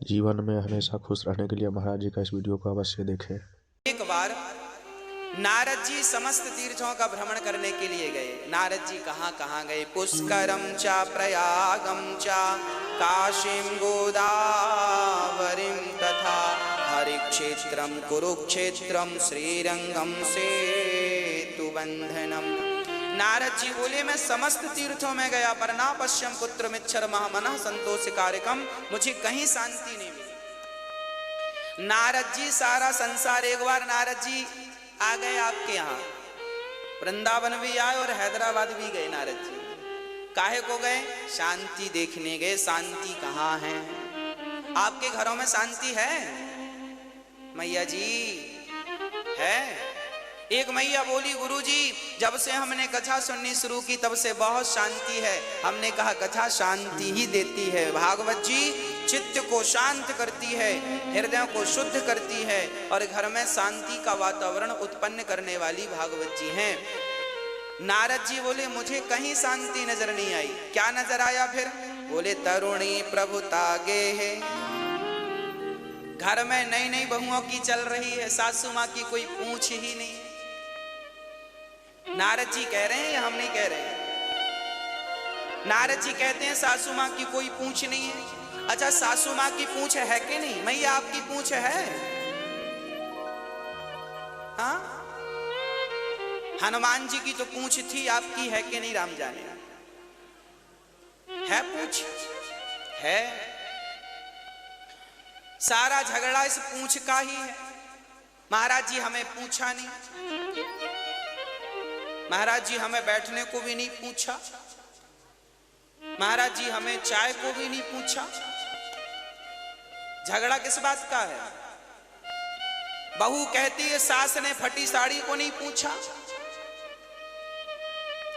जीवन में हमेशा खुश रहने के लिए महाराज जी का इस वीडियो को अवश्य देखें। एक बार नारद जी समस्त तीर्थों का भ्रमण करने के लिए गए। नारद जी कहाँ कहाँ गए? पुष्करम चा प्रयागम चा काशीम गोदावरीम तथा हरिक्षेत्रम कुरुक्षेत्रम श्रीरंगम सेतुबंधनम। नारद जी बोले मैं समस्त तीर्थों में गया पर ना पश्यम पुत्र मिच्छर महामनः संतोष कार्यकम, मुझे कहीं शांति नहीं मिली। नारद जी सारा संसार, एक बार नारद जी आ गए आपके यहाँ, वृंदावन भी आए और हैदराबाद भी गए। नारद जी काहे को गए? शांति देखने गए। शांति कहाँ है? आपके घरों में शांति है मैया जी? है? एक मैया बोली गुरुजी जब से हमने कथा सुननी शुरू की तब से बहुत शांति है। हमने कहा कथा शांति ही देती है। भागवत जी चित्त को शांत करती है, हृदय को शुद्ध करती है और घर में शांति का वातावरण उत्पन्न करने वाली भागवत जी हैं। नारद जी बोले मुझे कहीं शांति नजर नहीं आई। क्या नजर आया फिर? बोले तरुणी प्रभुता गे है। घर में नई नई बहुओं की चल रही है, सासू माँ की कोई पूछ ही नहीं। नारद जी कह रहे हैं या हम नहीं कह रहे हैं? नारद जी कहते हैं सासू माँ की कोई पूछ नहीं है। अच्छा सासू माँ की पूछ है कि नहीं? मैया आपकी पूछ है? हाँ, हनुमान जी की तो पूछ थी, आपकी है कि नहीं? राम जाने है पूछ है। सारा झगड़ा इस पूछ का ही है। महाराज जी हमें पूछा नहीं, महाराज जी हमें बैठने को भी नहीं पूछा, महाराज जी हमें चाय को भी नहीं पूछा। झगड़ा किस बात का है? बहू कहती है सास ने फटी साड़ी को नहीं पूछा,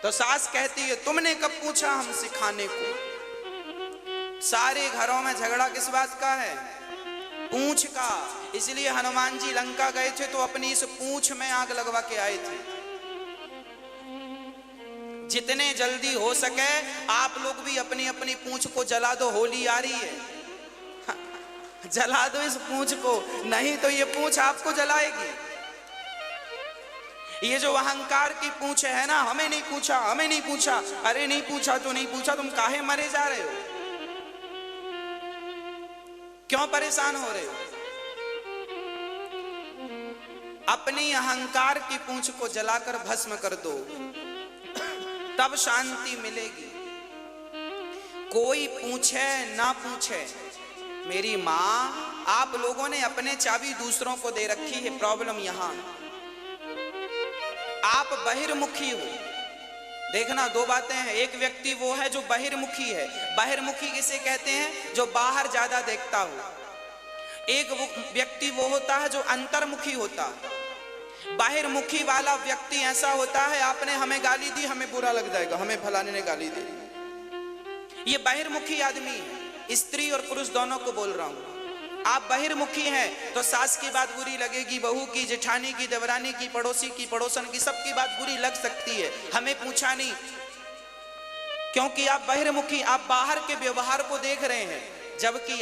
तो सास कहती है तुमने कब पूछा हमसे खाने को। सारे घरों में झगड़ा किस बात का है? पूंछ का। इसलिए हनुमान जी लंका गए थे तो अपनी इस पूंछ में आग लगवा के आए थे। जितने जल्दी हो सके आप लोग भी अपनी अपनी पूंछ को जला दो। होली आ रही है, जला दो इस पूंछ को, नहीं तो ये पूंछ आपको जलाएगी। ये जो अहंकार की पूंछ है ना, हमें नहीं पूछा, हमें नहीं पूछा, अरे नहीं पूछा तो नहीं पूछा, तुम काहे मरे जा रहे हो? क्यों परेशान हो रहे हो? अपनी अहंकार की पूंछ को जलाकर भस्म कर दो, तब शांति मिलेगी। कोई पूछे ना पूछे, मेरी माँ आप लोगों ने अपने चाबी दूसरों को दे रखी है। प्रॉब्लम यहां आप बहिर्मुखी हो। देखना दो बातें हैं। एक व्यक्ति वो है जो बहिर्मुखी है। बहिर्मुखी किसे कहते हैं? जो बाहर ज्यादा देखता हो। एक व्यक्ति वो होता है जो अंतर्मुखी होता है। बाहिर्मुखी वाला व्यक्ति ऐसा होता है, आपने हमें गाली दी हमें बुरा लग जाएगा, हमें फलाने ने गाली दी। ये बाहिर्मुखी आदमी है। स्त्री और पुरुष दोनों को बोल रहा हूं। आप बहिर्मुखी हैं तो सास की बात बुरी लगेगी, बहू की, जेठानी की, देवरानी की, पड़ोसी की, पड़ोसन की, सबकी बात बुरी लग सकती है। हमें पूछा नहीं, क्योंकि आप बहिर्मुखी, आप बाहर के व्यवहार को देख रहे हैं। जबकि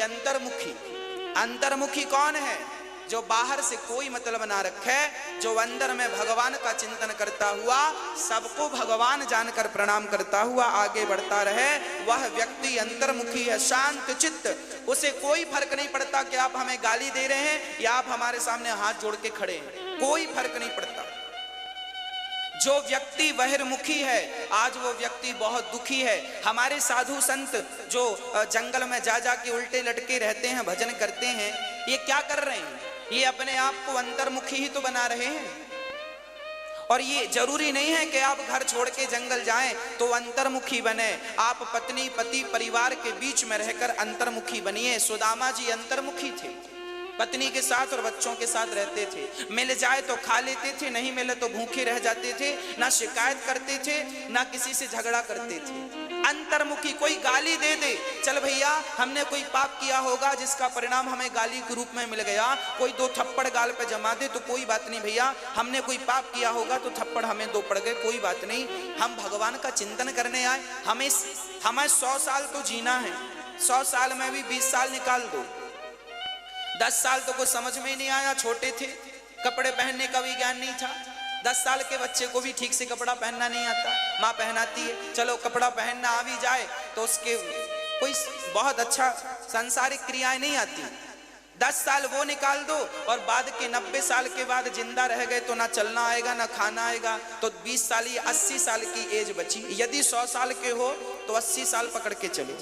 अंतर्मुखी कौन है? जो बाहर से कोई मतलब ना रखे, जो अंदर में भगवान का चिंतन करता हुआ, सबको भगवान जानकर प्रणाम करता हुआ आगे बढ़ता रहे, वह व्यक्ति अंतर्मुखी है, शांत चित्त। उसे कोई फर्क नहीं पड़ता कि आप हमें गाली दे रहे हैं या आप हमारे सामने हाथ जोड़ के खड़े हैं, कोई फर्क नहीं पड़ता। जो व्यक्ति बहिर्मुखी है, आज वो व्यक्ति बहुत दुखी है। हमारे साधु संत जो जंगल में जा के उल्टे लटके रहते हैं, भजन करते हैं, ये क्या कर रहे हैं? ये अपने आप को अंतर्मुखी ही तो बना रहे हैं। और ये जरूरी नहीं है कि आप घर छोड़ के जंगल जाएं तो अंतर्मुखी बने। आप पत्नी पति परिवार के बीच में रहकर अंतर्मुखी बनिए। सुदामा जी अंतर्मुखी थे, पत्नी के साथ और बच्चों के साथ रहते थे। मिल जाए तो खा लेते थे, नहीं मिले तो भूखे रह जाते थे। ना शिकायत करते थे, ना किसी से झगड़ा करते थे। अंतर्मुखी। कोई गाली दे दे, चल भैया हमने कोई पाप किया होगा जिसका परिणाम हमें गाली के रूप में मिल गया। कोई दो थप्पड़ गाल पे जमा दे तो कोई बात नहीं भैया, हमने कोई पाप किया होगा तो थप्पड़ हमें दो पड़ गए, कोई बात नहीं। हम भगवान का चिंतन करने आए। हमें 100 साल तो जीना है, 100 साल में भी 20 साल निकाल दो, 10 साल तो कुछ समझ में ही नहीं आया, छोटे थे, कपड़े पहनने का भी ज्ञान नहीं था। 10 साल के बच्चे को भी ठीक से कपड़ा पहनना नहीं आता, माँ पहनाती है, चलो कपड़ा पहनना आ भी जाए तो उसके कोई बहुत अच्छा सांसारिक क्रियाएं नहीं आती। 10 साल वो निकाल दो और बाद के 90 साल के बाद जिंदा रह गए तो ना चलना आएगा ना खाना आएगा, तो 20 साल ही 80 साल की एज बची। यदि 100 साल के हो तो 80 साल पकड़ के चलो।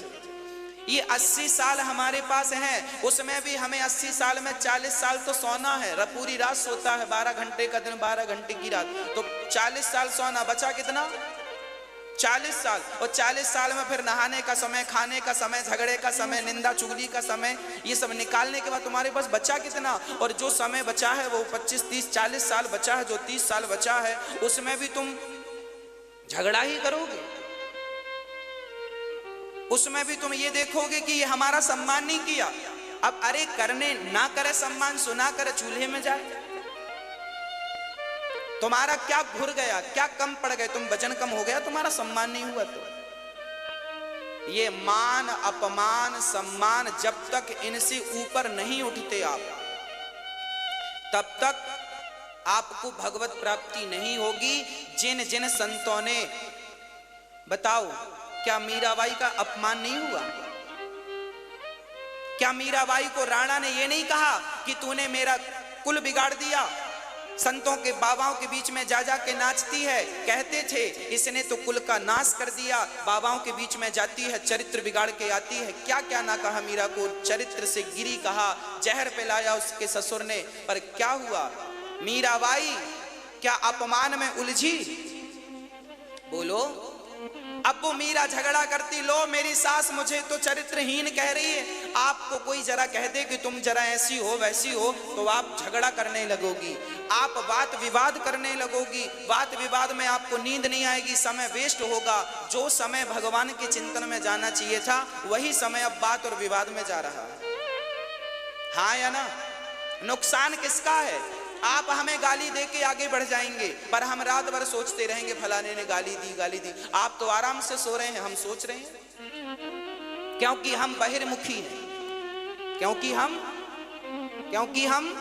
ये 80 साल हमारे पास हैं, उसमें भी हमें 80 साल में 40 साल तो सोना है, पूरी रात सोता है, 12 घंटे का दिन 12 घंटे की रात, तो 40 साल सोना, बचा कितना? 40 साल। और 40 साल में फिर नहाने का समय, खाने का समय, झगड़े का समय, निंदा चुगली का समय, ये सब निकालने के बाद तुम्हारे पास बचा कितना? और जो समय बचा है वो 25, 30, 40 साल बचा है, जो 30 साल बचा है उसमें भी तुम झगड़ा ही करोगे, उसमें भी तुम ये देखोगे कि ये हमारा सम्मान नहीं किया। अब अरे करने ना करे सम्मान, सुना करे चूल्हे में जाए, तुम्हारा क्या घुर गया, क्या कम पड़ गए, तुम वजन कम हो गया, तुम्हारा सम्मान नहीं हुआ। तो ये मान अपमान सम्मान जब तक इनसे ऊपर नहीं उठते आप, तब तक आपको भगवत प्राप्ति नहीं होगी। जिन जिन संतों ने, बताओ क्या मीराबाई का अपमान नहीं हुआ? क्या मीराबाई को राणा ने यह नहीं कहा कि तूने मेरा कुल बिगाड़ दिया, संतों के बाबाओं के बीच में जा जा के नाचती है? कहते थे इसने तो कुल का नाश कर दिया, बाबाओं के बीच में जाती है, चरित्र बिगाड़ के आती है। क्या क्या ना कहा मीरा को, चरित्र से गिरी कहा, जहर पिलाया उसके ससुर ने, पर क्या हुआ? मीराबाई क्या अपमान में उलझी? बोलो। अब वो मीरा झगड़ा करती, लो मेरी सास मुझे तो चरित्रहीन कह रही है। आपको कोई जरा कह दे कि तुम जरा ऐसी हो वैसी हो तो आप झगड़ा करने लगोगी, आप बात विवाद करने लगोगी, बात विवाद में आपको नींद नहीं आएगी, समय वेस्ट होगा। जो समय भगवान के चिंतन में जाना चाहिए था वही समय अब बात और विवाद में जा रहा है। हाँ या ना? नुकसान किसका है? आप हमें गाली दे के आगे बढ़ जाएंगे, पर हम रात भर सोचते रहेंगे फलाने ने गाली दी गाली दी। आप तो आराम से सो रहे हैं, हम सोच रहे हैं, क्योंकि हम बहिर्मुखी हैं, क्योंकि हम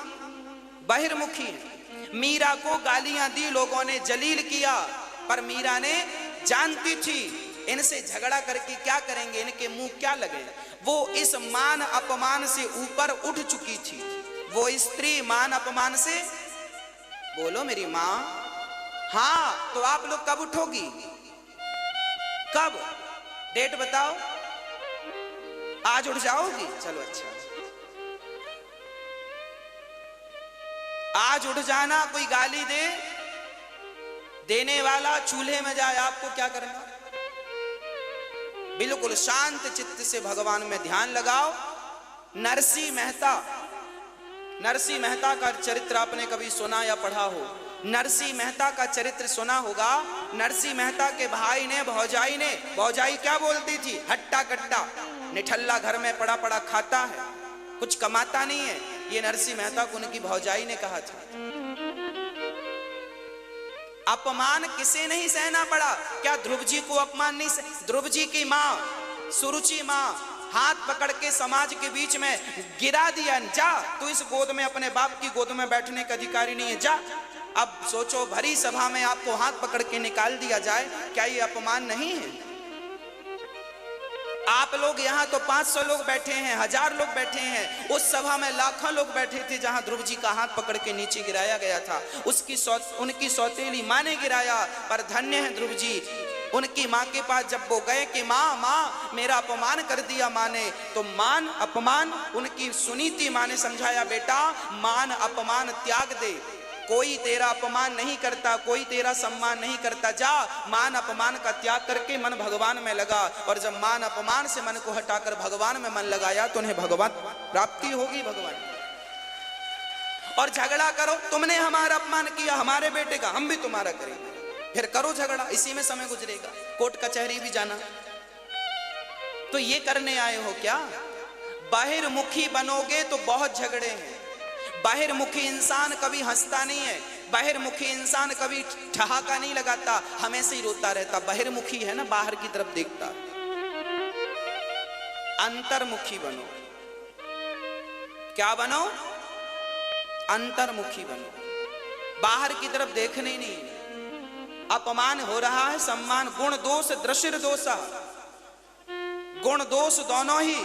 बहिर्मुखी हैं। मीरा को गालियां दी लोगों ने, जलील किया, पर मीरा ने जानती थी इनसे झगड़ा करके क्या करेंगे, इनके मुंह क्या लगे। वो इस मान अपमान से ऊपर उठ चुकी थी। वो स्त्री मान अपमान से, बोलो मेरी माँ। हाँ, तो आप लोग कब उठोगी? कब? डेट बताओ। आज उठ जाओगी? चलो अच्छा, आज उठ जाना। कोई गाली दे, देने वाला चूल्हे में जाए, आपको क्या करना? बिल्कुल शांत चित्त से भगवान में ध्यान लगाओ। नरसिंह मेहता का चरित्र आपने कभी सुना या पढ़ा हो? नरसिंह मेहता का चरित्र सुना होगा। नरसिंह मेहता के भाई ने, भौजाई क्या बोलती थी? हट्टा कट्टा निठल्ला, घर में पड़ा पड़ा खाता है, कुछ कमाता नहीं है। ये नरसिंह मेहता को उनकी भौजाई ने कहा था। अपमान किसे नहीं सहना पड़ा? क्या ध्रुव जी को अपमान नहीं ध्रुव जी की माँ सुरुचि माँ हाथ पकड़ के समाज के बीच में गिरा दिया, जा तू इस गोद में, अपने बाप की गोद में बैठने का अधिकारी नहीं है, जा। अब सोचो, भरी सभा में आपको हाथ पकड़ के निकाल दिया जाए, क्या ये अपमान नहीं है? आप लोग यहाँ तो 500 लोग बैठे हैं, 1000 लोग बैठे हैं, उस सभा में लाखों लोग बैठे थे जहां ध्रुव जी का हाथ पकड़ के नीचे गिराया गया था। उनकी सौतेली माँ ने गिराया, पर धन्य है ध्रुव जी। उनकी माँ के पास जब वो गए कि माँ मेरा अपमान कर दिया माँ ने, तो मान अपमान उनकी सुनी थी। माँ ने समझाया, बेटा मान अपमान त्याग दे, कोई तेरा अपमान नहीं करता, कोई तेरा सम्मान नहीं करता, जा मान अपमान का त्याग करके मन भगवान में लगा। और जब मान अपमान से मन को हटाकर भगवान में मन लगाया तो उन्हें भगवान प्राप्ति होगी। भगवान और झगड़ा करो, तुमने हमारा अपमान किया, हमारे बेटे का, हम भी तुम्हारा करेंगे, फिर करो झगड़ा, इसी में समय गुजरेगा, कोर्ट कचहरी भी जाना। तो ये करने आए हो क्या? बाहिर्मुखी बनोगे तो बहुत झगड़े हैं। बाहिर्मुखी इंसान कभी हंसता नहीं है, बाहिर्मुखी इंसान कभी ठहाका नहीं लगाता, हमेशा ही रोता रहता। बाहिर्मुखी है ना, बाहर की तरफ देखता। अंतर्मुखी बनो। क्या बनो? अंतर्मुखी बनो, बाहर की तरफ देखने ही नहीं। अपमान हो रहा है, सम्मान, गुण दोष दृशिर दोषा, गुण दोष दोनों ही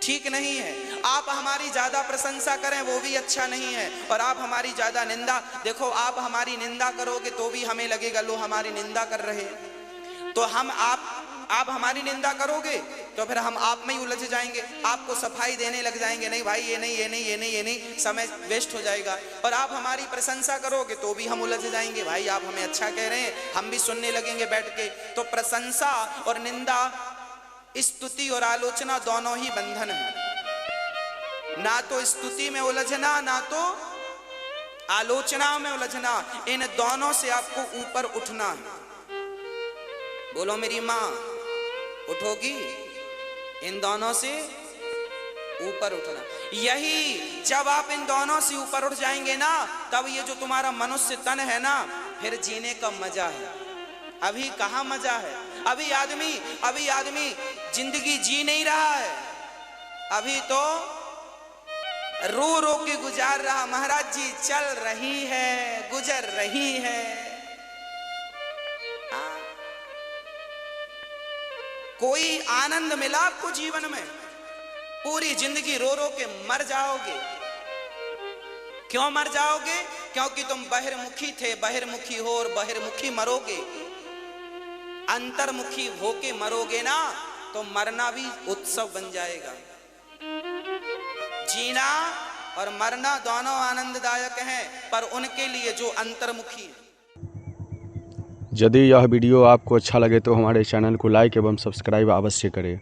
ठीक नहीं है। आप हमारी ज्यादा प्रशंसा करें वो भी अच्छा नहीं है, और आप हमारी ज्यादा निंदा, देखो आप हमारी निंदा करोगे तो भी हमें लगेगा लो हमारी निंदा कर रहे हैं, तो हम आप हमारी निंदा करोगे तो फिर हम आप में ही उलझ जाएंगे, आपको सफाई देने लग जाएंगे, नहीं भाई ये नहीं ये नहीं ये नहीं ये नहीं, समय वेस्ट हो जाएगा। और आप हमारी प्रशंसा करोगे तो भी हम उलझ जाएंगे, भाई आप हमें अच्छा कह रहे हैं, हम भी सुनने लगेंगे बैठ के। तो प्रशंसा और निंदा, स्तुति और आलोचना दोनों ही बंधन है। ना तो स्तुति में उलझना, ना तो आलोचना में उलझना, इन दोनों से आपको ऊपर उठना है। बोलो मेरी मां, उठोगी? इन दोनों से ऊपर उठना। यही जब आप इन दोनों से ऊपर उठ जाएंगे ना, तब ये जो तुम्हारा मनुष्य तन है ना, फिर जीने का मजा है। अभी कहां मजा है? अभी आदमी जिंदगी जी नहीं रहा है, अभी तो रो रो के गुजार रहा। महाराज जी चल रही है, गुजर रही है। कोई आनंद मिला आपको जीवन में? पूरी जिंदगी रो रो के मर जाओगे। क्यों मर जाओगे? क्योंकि तुम बहिर्मुखी थे, बहिर्मुखी हो और बहिर्मुखी मरोगे। अंतर्मुखी होके मरोगे ना, तो मरना भी उत्सव बन जाएगा। जीना और मरना दोनों आनंददायक हैं, पर उनके लिए जो अंतर्मुखी है। यदि यह वीडियो आपको अच्छा लगे तो हमारे चैनल को लाइक एवं सब्सक्राइब अवश्य करें।